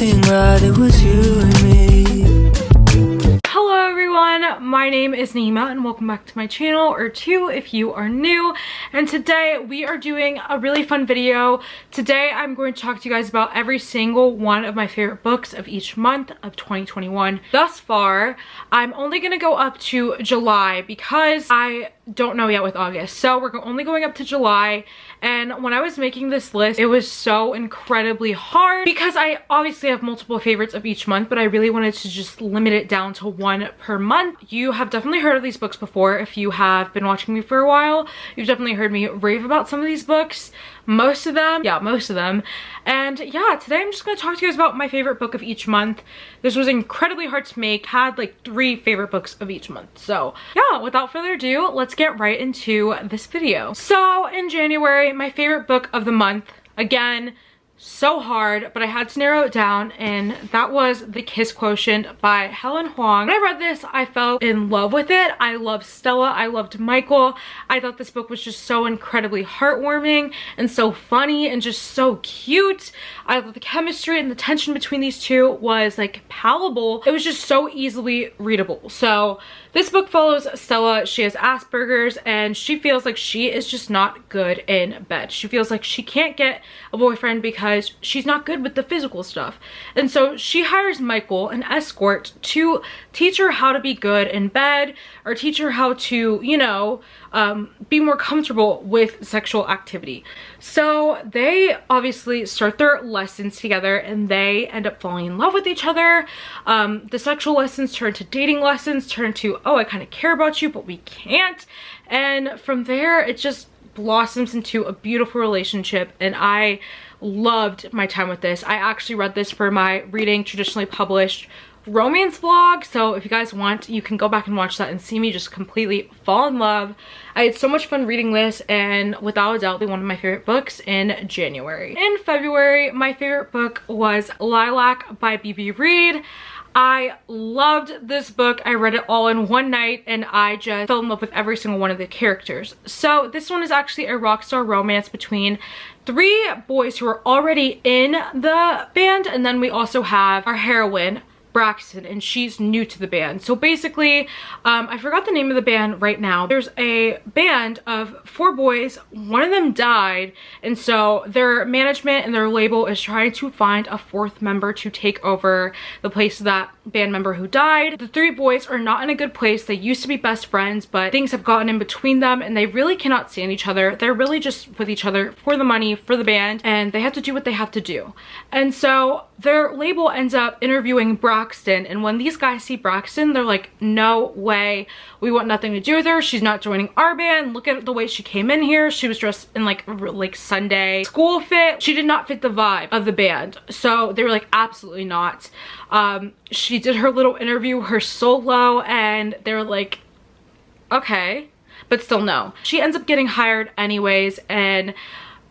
everything right, it was you and me. Hello everyone, my name is Nayeema and welcome back to my channel, or two if you are new. And today we are doing a really fun video. Today I'm going to talk to you guys about every single one of my favorite books of each month of 2021. Thus far, I'm only going to go up to July because I don't know yet with August. So we're only going up to July. And when I was making this list, it was so incredibly hard because I obviously have multiple favorites of each month, but I really wanted to just limit it down to one per month. You have definitely heard of these books before. If you have been watching me for a while, you've definitely heard me rave about some of these books. Most of them. And yeah, today I'm just going to talk to you guys about my favorite book of each month. This was incredibly hard to make. Had like 3 favorite books of each month. So yeah, without further ado, let's get right into this video. So in January, my favorite book of the month, again, so hard, but I had to narrow it down, and that was The Kiss Quotient by Helen Hoang. When I read this, I fell in love with it. I loved Stella, I loved Michael. I thought this book was just so incredibly heartwarming and so funny and just so cute. I thought the chemistry and the tension between these two was like palpable. It was just so easily readable. So this book follows Stella. She has Asperger's and she feels like she is just not good in bed. She feels like she can't get a boyfriend because she's not good with the physical stuff. And so she hires Michael, an escort, to teach her how to be good in bed, or teach her how to, you know, be more comfortable with sexual activity. So they obviously start their lessons together and they end up falling in love with each other. The sexual lessons turn to dating lessons, turn to, oh, I kind of care about you, but we can't. And from there, it just blossoms into a beautiful relationship, and I loved my time with this. I actually read this for my reading traditionally published romance vlog, so if you guys want, you can go back and watch that and see me just completely fall in love. I had so much fun reading this, and without a doubt, one of my favorite books in January. In February, my favorite book was Lilac by B.B. Reed. I loved this book. I read it all in one night and I just fell in love with every single one of the characters. So this one is actually a rock star romance between 3 boys who are already in the band, and then we also have our heroine, Braxton, and she's new to the band. So basically, I forgot the name of the band right now. There's a band of 4 boys. One of them died, and so their management and their label is trying to find a 4th member to take over the place of that band member who died. The 3 boys are not in a good place. They used to be best friends, but things have gotten in between them and they really cannot stand each other. They're really just with each other for the money, for the band, and they have to do what they have to do. And so their label ends up interviewing Braxton, and when these guys see Braxton, they're like, no way, we want nothing to do with her. She's not joining our band. Look at the way she came in here. She was dressed in like Sunday school fit. She did not fit the vibe of the band. So they were like, absolutely not. She did her little interview, her solo, and they were like, okay, but still no. She ends up getting hired anyways, and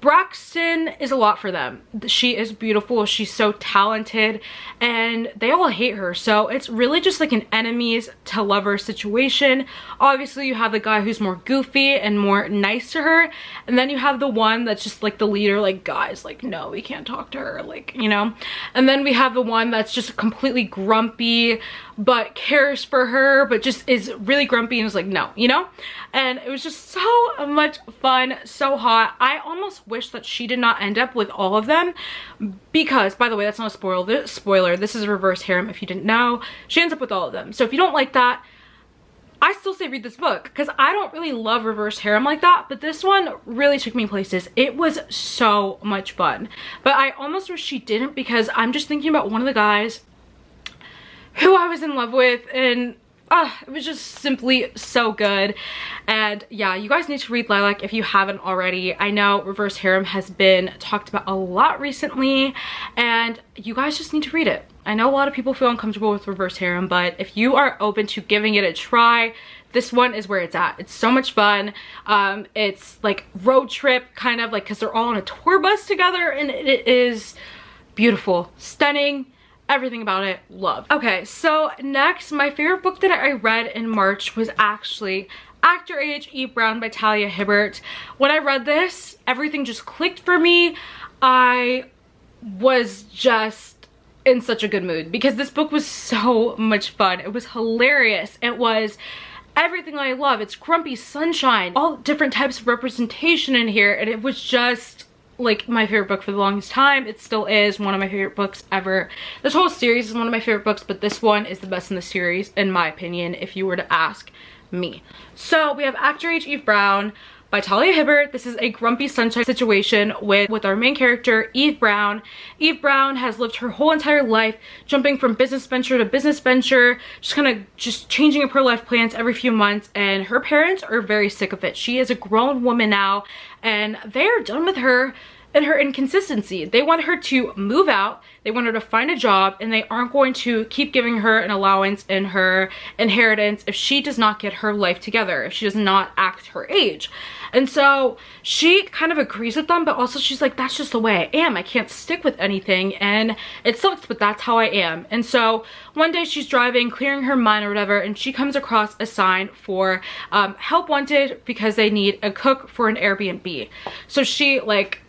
Braxton is a lot for them. She is beautiful, she's so talented, and they all hate her. So it's really just like an enemies to lovers situation. Obviously you have the guy who's more goofy and more nice to her, and then you have the one that's just like the leader, like, guys, like, no, we can't talk to her, like, you know. And then we have the one that's just completely grumpy but cares for her, but just is really grumpy and is like, no, you know. And it was just so much fun, so hot. I almost wish that she did not end up with all of them, because, by the way, that's not a spoiler, this is a reverse harem if you didn't know. She ends up with all of them. So if you don't like that, I still say read this book, because I don't really love reverse harem like that, but this one really took me places. It was so much fun. But I almost wish she didn't, because I'm just thinking about one of the guys who I was in love with, and it was just simply so good. And yeah, you guys need to read Lilac if you haven't already. I know reverse harem has been talked about a lot recently, and you guys just need to read it. I know a lot of people feel uncomfortable with reverse harem, but if you are open to giving it a try, this one is where it's at. It's so much fun. It's like road trip kind of, like, because they're all on a tour bus together, and it is beautiful, stunning, everything about it, love. Okay, so next, my favorite book that I read in March was actually Actor Age, Eve Brown by Talia Hibbert. When I read this, everything just clicked for me. I was just in such a good mood because this book was so much fun. It was hilarious. It was everything I love. It's grumpy sunshine, all different types of representation in here, and it was just like my favorite book for the longest time. It still is one of my favorite books ever. This whole series is one of my favorite books, but this one is the best in the series in my opinion, if you were to ask me. So we have Actor H. Eve Brown by Talia Hibbert. This is a grumpy sunshine situation with our main character, Eve Brown. Eve Brown has lived her whole entire life jumping from business venture to business venture, just kind of changing up her life plans every few months, and her parents are very sick of it. She is a grown woman now, and they're done with her and her inconsistency. They want her to move out, they want her to find a job, and they aren't going to keep giving her an allowance in her inheritance if she does not get her life together, if she does not act her age. And so she kind of agrees with them, but also she's like, that's just the way I am. I can't stick with anything, and it sucks, but that's how I am. And so one day she's driving, clearing her mind or whatever, and she comes across a sign for help wanted because they need a cook for an Airbnb. So she like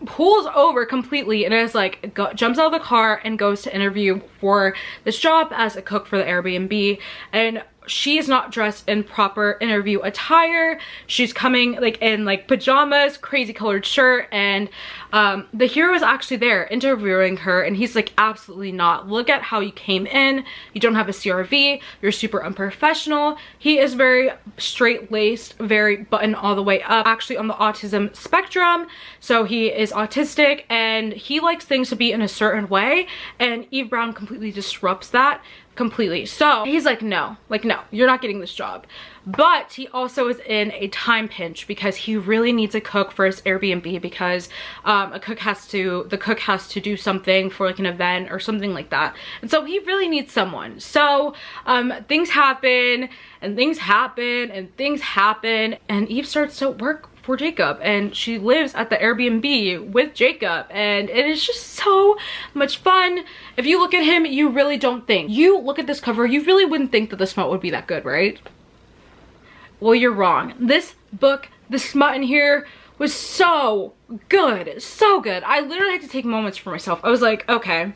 pulls over completely and is like, jumps out of the car and goes to interview for this job as a cook for the Airbnb. And she is not dressed in proper interview attire. She's coming like in like pajamas, crazy colored shirt, and the hero is actually there interviewing her, and he's like, absolutely not. Look at how you came in. You don't have a CRV. You're super unprofessional. He is very straight-laced, very button all the way up, actually on the autism spectrum. So he is autistic and he likes things to be in a certain way, and Eve Brown completely disrupts that completely. So he's like, no, you're not getting this job. But he also is in a time pinch because he really needs a cook for his Airbnb because the cook has to do something for like an event or something like that. And so he really needs someone. So things happen and things happen and things happen, and Eve starts to work for Jacob, and she lives at the Airbnb with Jacob, and it is just so much fun. If you look at him, you really don't think, you look at this cover, you really wouldn't think that the smut would be that good, right? Well, you're wrong. This book, the smut in here was so good, so good. I literally had to take moments for myself. I was like, okay,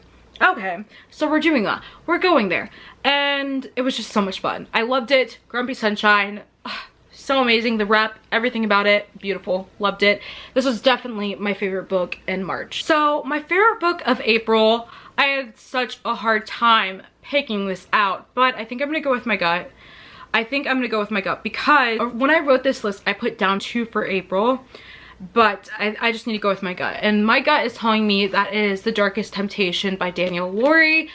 so we're doing that, we're going there, and it was just so much fun. I loved it. Grumpy Sunshine, so amazing. The rep, everything about it, beautiful, loved it. This was definitely my favorite book in March. So my favorite book of April, I had such a hard time picking this out, but I think I'm gonna go with my gut. Because when I wrote this list, I put down 2 for April, but I just need to go with my gut, and my gut is telling me that it is The Darkest Temptation by Daniel Lowry.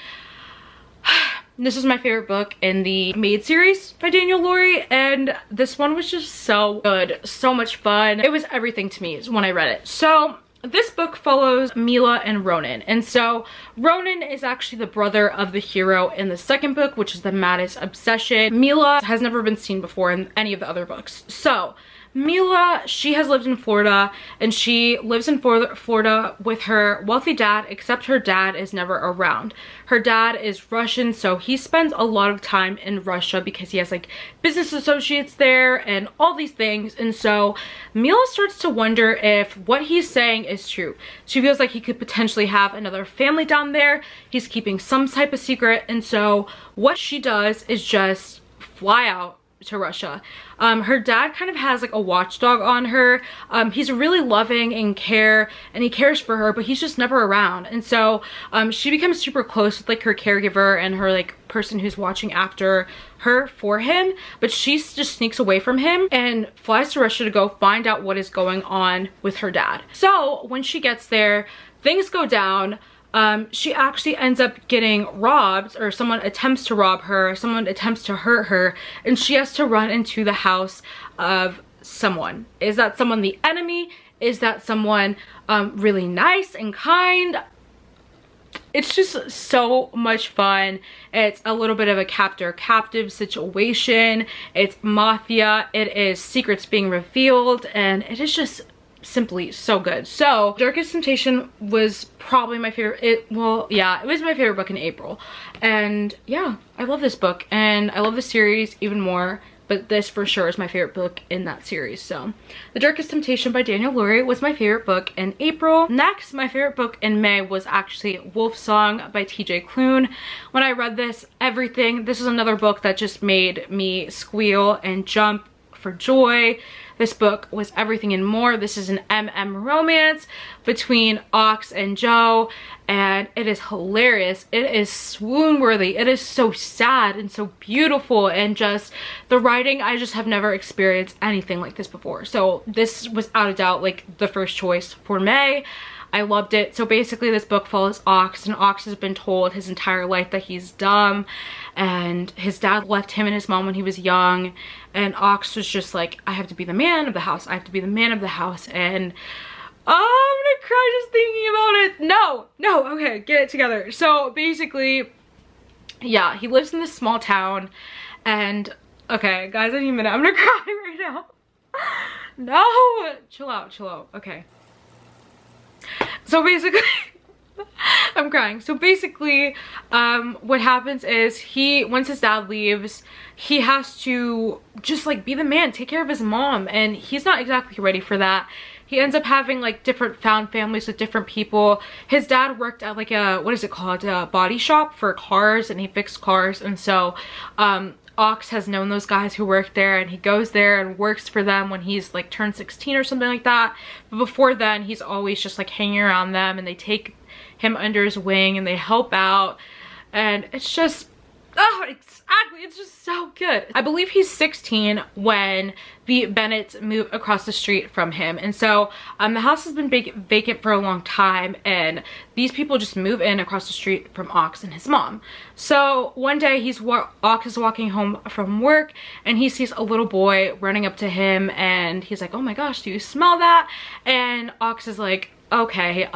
This is my favorite book in the Maid series by Daniel Lowry, and this one was just so good, so much fun. It was everything to me when I read it. So this book follows Mila and Ronan, and so Ronan is actually the brother of the hero in the second book, which is The Maddest Obsession. Mila has never been seen before in any of the other books. So Mila, she has lived in Florida, and she lives in Florida with her wealthy dad, except her dad is never around. Her dad is Russian, so he spends a lot of time in Russia because he has like business associates there and all these things. And so Mila starts to wonder if what he's saying is true. She feels like he could potentially have another family down there. He's keeping some type of secret, and so what she does is just fly out to Russia. Her dad kind of has like a watchdog on her. He's really loving and he cares for her, but he's just never around. And so she becomes super close with like her caregiver and her like person who's watching after her for him, but she just sneaks away from him and flies to Russia to go find out what is going on with her dad. So when she gets there, things go down. She actually ends up getting robbed, or someone attempts to rob her, someone attempts to hurt her, and she has to run into the house of someone. Is that someone the enemy? Is that someone really nice and kind? It's just so much fun. It's a little bit of a captor-captive situation. It's mafia. It is secrets being revealed, and it is just simply so good. So Darkest Temptation was probably my favorite. It was my favorite book in April, and yeah, I love this book and I love the series even more but this for sure is my favorite book in that series. So The Darkest Temptation by Daniel Lurie was my favorite book in April. Next, my favorite book in May was actually Wolf Song by T.J. Klune. When I read this, this is another book that just made me squeal and jump for joy. This book was everything and more. This is an MM romance between Ox and Joe, and it is hilarious. It is swoon worthy. It is so sad and so beautiful, and just the writing, I just have never experienced anything like this before. So this was without a doubt like the first choice for May. I loved it. So basically this book follows Ox, and Ox has been told his entire life that he's dumb, and his dad left him and his mom when he was young, and Ox was just like, I have to be the man of the house. I have to be the man of the house. And oh, I'm gonna cry just thinking about it. No, okay, get it together. So basically, yeah, he lives in this small town, and okay, guys, I need a minute. I'm gonna cry right now. No, chill out, okay. So basically, I'm crying. So basically, what happens is once his dad leaves, he has to just like be the man, take care of his mom, and he's not exactly ready for that. He ends up having like different found families with different people. His dad worked at like a, what is it called, a body shop for cars, and he fixed cars, and so Ox has known those guys who work there, and he goes there and works for them when he's like turned 16 or something like that. But before then, he's always just like hanging around them, and they take him under his wing and they help out, and it's just, oh, exactly, it's just so good. I believe he's 16 when the Bennetts move across the street from him, and so the house has been vacant for a long time, and these people just move in across the street from Ox and his mom. So one day Ox is walking home from work, and he sees a little boy running up to him, and he's like, oh my gosh, do you smell that? And Ox is like, okay,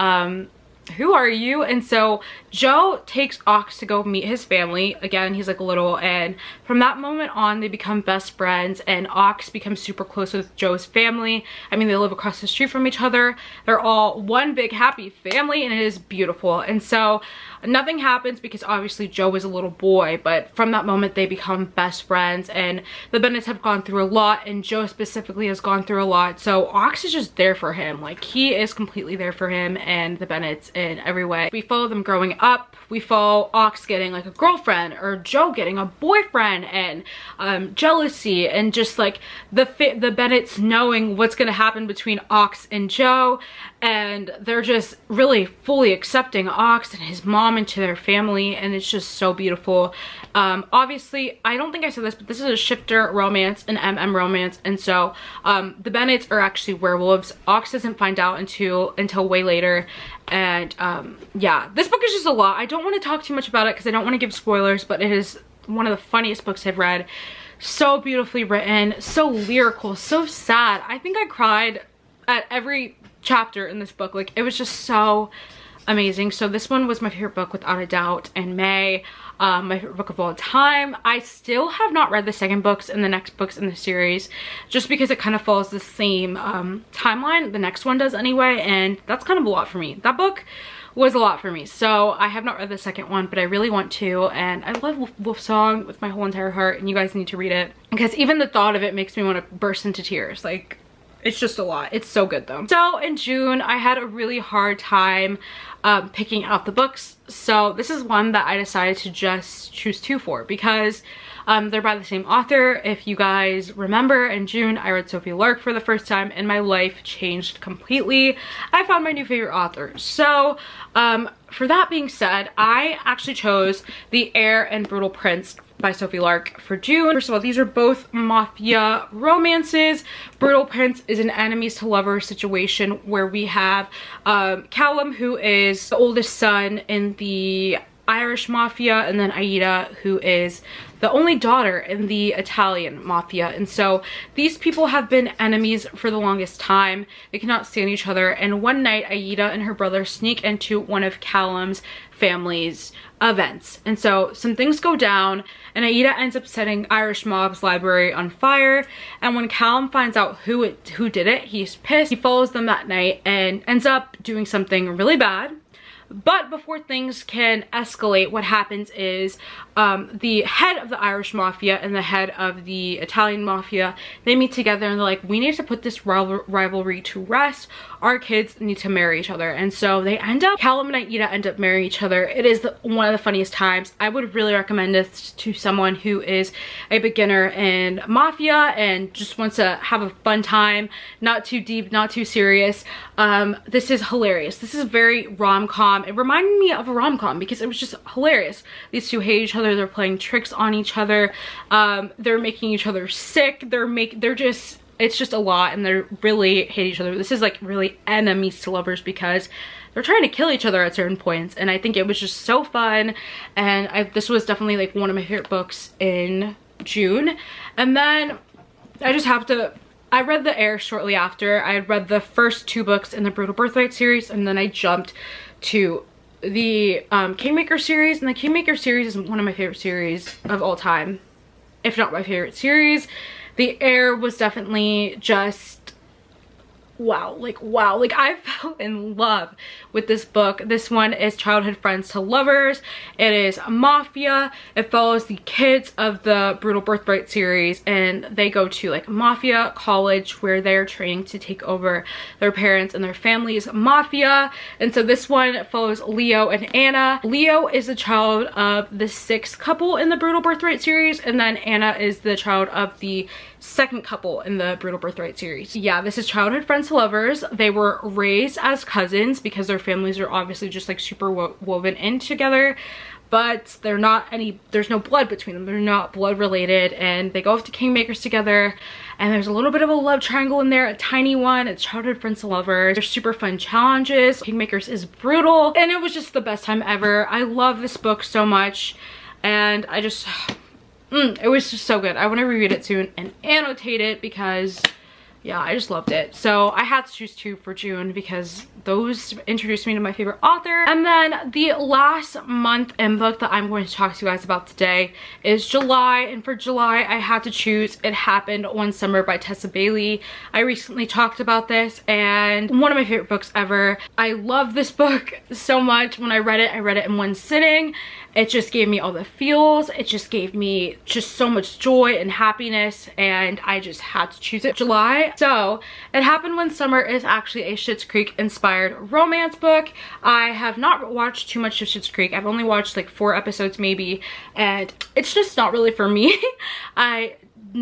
who are you? And so Joe takes Ox to go meet his family. Again, he's like little, and from that moment on they become best friends, and Ox becomes super close with Joe's family. I mean, they live across the street from each other. They're all one big happy family, and it is beautiful. And so nothing happens because obviously Joe was a little boy, but from that moment they become best friends, and the Bennetts have gone through a lot, and Joe specifically has gone through a lot. So Ox is just there for him. Like, he is completely there for him and the Bennetts in every way. We follow them growing up. We follow Ox getting like a girlfriend, or Joe getting a boyfriend, and jealousy, and just like the Bennetts knowing what's going to happen between Ox and Joe, and they're just really fully accepting Ox and his mom into their family, and it's just so beautiful. Obviously, I don't think I said this, but this is a shifter romance, an MM romance, and so the Bennetts are actually werewolves. Ox doesn't find out until way later, and yeah, this book is just a lot. I don't want to talk too much about it because I don't want to give spoilers, but it is one of the funniest books I've read. So beautifully written, so lyrical, so sad. I think I cried at every chapter in this book. Like, it was just so amazing. So this one was my favorite book without a doubt in May. My favorite book of all time. I still have not read the second books and the next books in the series, just because it kind of follows the same timeline the next one does anyway, and that's kind of a lot for me. That book was a lot for me, so I have not read the second one, but I really want to, and I love Wolf Song with my whole entire heart, and you guys need to read it because even the thought of it makes me want to burst into tears. Like, it's just a lot. It's so good though. So in June, I had a really hard time picking out the books. So this is one that I decided to just choose two for because they're by the same author. If you guys remember, in June, I read Sophie Lark for the first time and my life changed completely. I found my new favorite author. So for that being said, I actually chose The Heir and Brutal Prince by Sophie Lark for June. First of all, these are both mafia romances. Brutal Prince is an enemies to lovers situation where we have Callum, who is the oldest son in the Irish mafia, and then Aida, who is the only daughter in the Italian mafia. And so these people have been enemies for the longest time. They cannot stand each other, and one night Aida and her brother sneak into one of Callum's family's events, and so some things go down, and Aida ends up setting Irish mob's library on fire. And when Callum finds out who did it, he's pissed. He follows them that night and ends up doing something really bad. But before things can escalate, what happens is the head of the Irish mafia and the head of the Italian mafia, they meet together and they're like, we need to put this rivalry to rest. Our kids need to marry each other. And so they end up, Callum and Aida end up marrying each other. It is one of the funniest times. I would really recommend this to someone who is a beginner in mafia and just wants to have a fun time, not too deep, not too serious. This is hilarious. This is very rom-com. It reminded me of a rom-com because it was just hilarious. These two hate each other. They're playing tricks on each other. They're making each other sick. It's just a lot, and they really hate each other. This is like really enemies to lovers because they're trying to kill each other at certain points, and I think it was just so fun. And this was definitely like one of my favorite books in June. And then I read The Heir shortly after. I had read the first 2 books in the Brutal Birthright series, and then I jumped to the Kingmaker series, and the Kingmaker series is one of my favorite series of all time, if not my favorite series. The Heir was definitely just wow, like I fell in love with this book. This one is childhood friends to lovers. It is mafia. It follows the kids of the Brutal Birthright series, and they go to like mafia college where they're training to take over their parents and their family's mafia. And so this one follows Leo and Anna. Leo is the child of the 6th couple in the Brutal Birthright series, and then Anna is the child of the 2nd couple in the Brutal Birthright series. Yeah, this is childhood friends to lovers. They were raised as cousins because their families are obviously just like super woven in together, but there's no blood between them. They're not blood related, and they go off to Kingmakers together, and there's a little bit of a love triangle in there, a tiny one. It's childhood friends to lovers. There's super fun challenges. Kingmakers is brutal, and it was just the best time ever. I love this book so much, and I just it was just so good. I want to reread it soon and annotate it because yeah, I just loved it. So I had to choose 2 for June because those introduced me to my favorite author. And then the last month and book that I'm going to talk to you guys about today is July. And for July, I had to choose It Happened One Summer by Tessa Bailey. I recently talked about this, and one of my favorite books ever. I love this book so much. When I read it in one sitting. It just gave me all the feels. It just gave me just so much joy and happiness, and I just had to choose it. July. So It Happened One Summer is actually a Schitt's Creek inspired romance book. I have not watched too much of Schitt's Creek. I've only watched like 4 episodes maybe, and it's just not really for me. I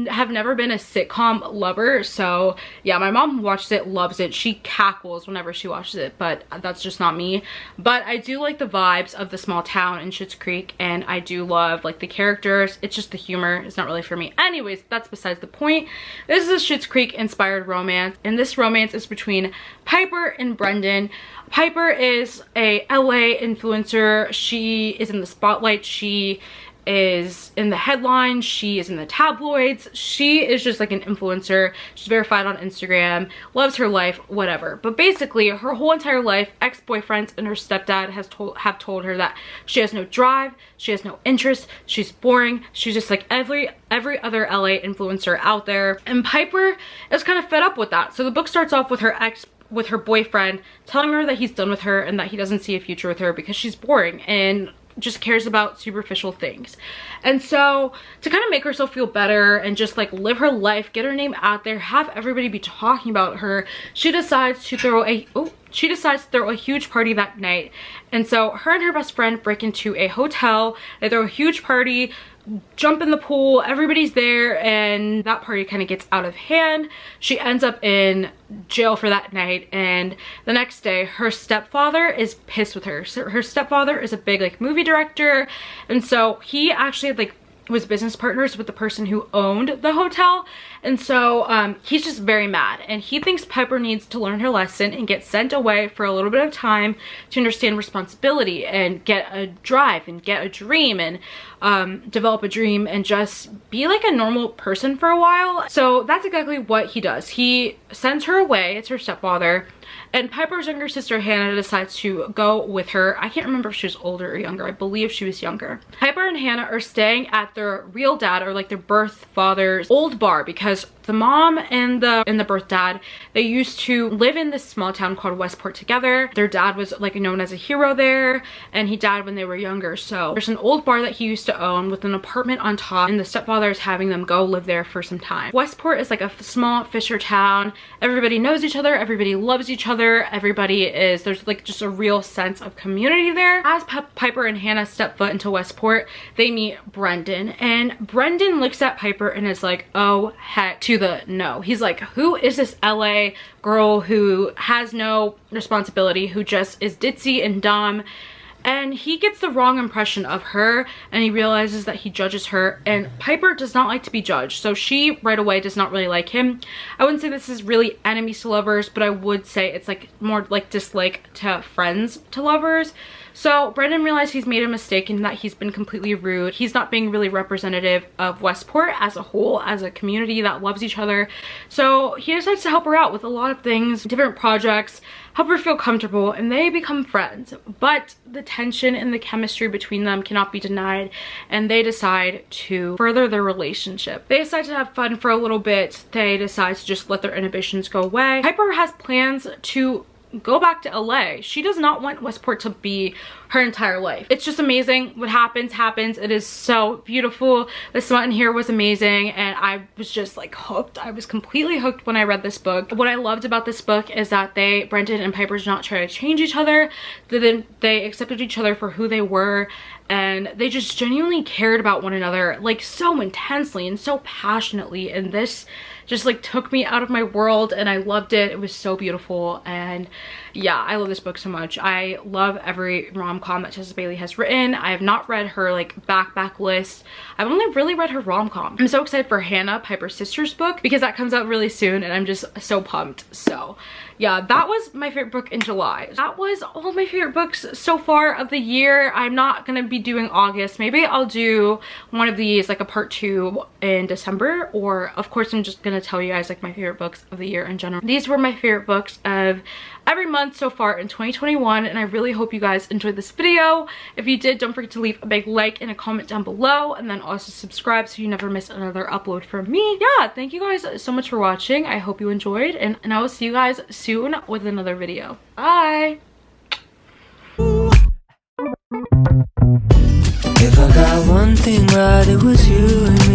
have never been a sitcom lover, so yeah, my mom watches it, loves it. She cackles whenever she watches it, but that's just not me. But I do like the vibes of the small town in Schitt's Creek, and I do love like the characters. It's just the humor is not really for me. Anyways, that's besides the point. This is a Schitt's Creek inspired romance, and this romance is between Piper and Brendan. Piper is a LA influencer. She is in the spotlight. She is in the headlines, she is in the tabloids, she is just like an influencer. She's verified on Instagram, loves her life, whatever. But basically her whole entire life, ex-boyfriends and her stepdad have told her that she has no drive, she has no interest, she's boring, she's just like every other LA influencer out there. And Piper is kind of fed up with that. So the book starts off with her boyfriend telling her that he's done with her and that he doesn't see a future with her because she's boring and just cares about superficial things. And so to kind of make herself feel better and just like live her life, get her name out there, have everybody be talking about her, she decides to throw a huge party that night. And so her and her best friend break into a hotel, they throw a huge party, jump in the pool, everybody's there, and that party kind of gets out of hand. She ends up in jail for that night, and the next day her stepfather is pissed with her. So her stepfather is a big like movie director, and so he actually like was business partners with the person who owned the hotel, and so he's just very mad, and he thinks Piper needs to learn her lesson and get sent away for a little bit of time to understand responsibility and get a drive and get a dream and develop a dream and just be like a normal person for a while. So that's exactly what he does. He sends her away. It's her stepfather. And Piper's younger sister Hannah decides to go with her. I can't remember if she was older or younger. I believe she was younger. Piper and Hannah are staying at their real dad, or like their birth father's old bar, because The mom and the birth dad, they used to live in this small town called Westport together. Their dad was like known as a hero there, and he died when they were younger. So there's an old bar that he used to own with an apartment on top, and the stepfather is having them go live there for some time. Westport is like a small fisher town. Everybody knows each other, everybody loves each other, there's like just a real sense of community there. As Piper and Hannah step foot into Westport, they meet Brendan, and Brendan looks at Piper and is like, oh heck to the no. He's like, who is this LA girl who has no responsibility, who just is ditzy and dumb? And he gets the wrong impression of her, and he realizes that he judges her, and Piper does not like to be judged, so she right away does not really like him. I wouldn't say this is really enemies to lovers, but I would say it's like more like dislike to friends to lovers. So Brendan realized he's made a mistake and that he's been completely rude. He's not being really representative of Westport as a whole, as a community that loves each other. So he decides to help her out with a lot of things, different projects, help her feel comfortable, and they become friends. But the tension and the chemistry between them cannot be denied, and they decide to further their relationship. They decide to have fun for a little bit. They decide to just let their inhibitions go away. Piper has plans to go back to LA. She does not want Westport to be her entire life. It's just amazing. What happens. It is so beautiful. The smut in here was amazing, and I was just like hooked. I was completely hooked when I read this book. What I loved about this book is that Brendan and Piper did not try to change each other. They accepted each other for who they were, and they just genuinely cared about one another like so intensely and so passionately, and this just like took me out of my world, and I loved it. It was so beautiful, and yeah, I love this book so much. I love every rom-com that Tessa Bailey has written. I have not read her like back list. I've only really read her rom-com. I'm so excited for Hannah, Piper's sister's book, because that comes out really soon, and I'm just so pumped. So yeah, that was my favorite book in July. That was all my favorite books so far of the year. I'm not gonna be doing August. Maybe I'll do one of these, like a part 2 in December, or of course I'm just gonna tell you guys like my favorite books of the year in general. These were my favorite books of every month so far in 2021, and I really hope you guys enjoyed this video. If you did, don't forget to leave a big like and a comment down below, and then also subscribe so you never miss another upload from me. Yeah, thank you guys so much for watching. I hope you enjoyed, and I will see you guys soon with another video. Bye. If I got one thing right, it was you and